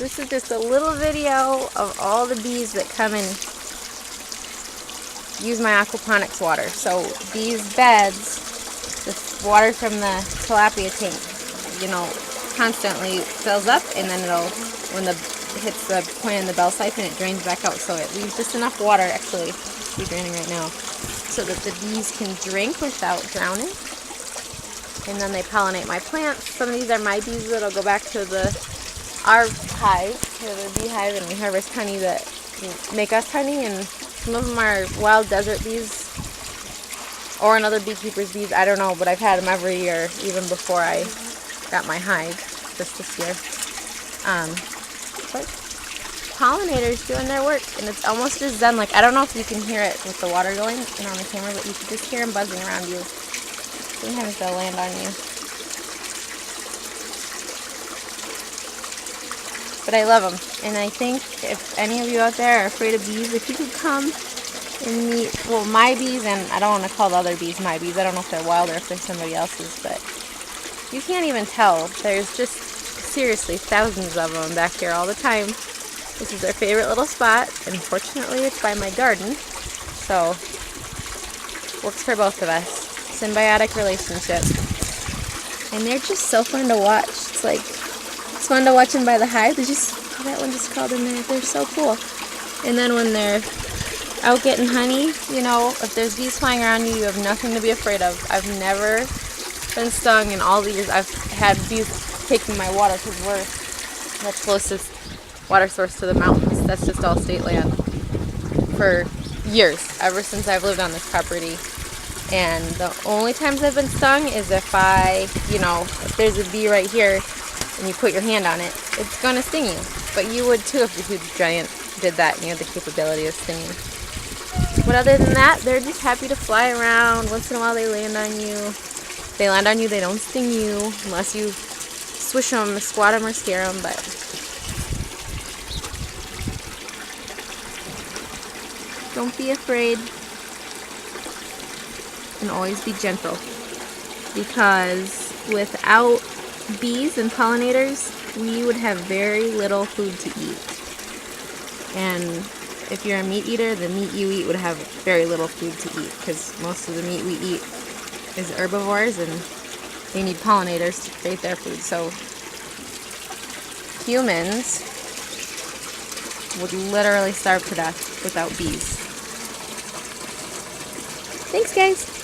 This is just a little video of all the bees that come and use my aquaponics water. So these beds, the water from the tilapia tank, constantly fills up, and then when it hits the point in the bell siphon, it drains back out. So it leaves just enough water, actually, it's draining right now, so that the bees can drink without drowning. And then they pollinate my plants. Some of these are my bees that'll go back to our hive, the beehive, and we harvest honey that make us honey. And some of them are wild desert bees or another beekeeper's bees. I don't know, but I've had them every year, even before I got my hive, just this year. But pollinators doing their work, and it's almost as zen. Like, I don't know if you can hear it with the water going on the camera, but you can just hear them buzzing around you. Sometimes they'll land on you. But I love them, and I think if any of you out there are afraid of bees, if you could come and meet, well, my bees, and I don't want to call the other bees my bees. I don't know if they're wild or if they're somebody else's, but you can't even tell. There's just seriously thousands of them back here all the time. This is their favorite little spot, and fortunately it's by my garden, so works for both of us. Symbiotic relationship. And they're just so fun to watch. It's fun to watch them by the hive. That one just crawled in there. They're so cool. And then when they're out getting honey, if there's bees flying around you, you have nothing to be afraid of. I've never been stung in all the years I've had bees taking my water, because we're the closest water source to the mountains. That's just all state land for years, ever since I've lived on this property. And the only times I've been stung is if if there's a bee right here and you put your hand on it, it's going to sting you. But you would too if the huge giant did that and you had the capability of stinging. But other than that, they're just happy to fly around. Once in a while they land on you. If they land on you, they don't sting you unless you swish them, squat them, or scare them. But don't be afraid. And always be gentle, because without bees and pollinators, we would have very little food to eat. And if you're a meat eater, the meat you eat would have very little food to eat, because most of the meat we eat is herbivores, and they need pollinators to create their food. So humans would literally starve to death without bees. Thanks, guys.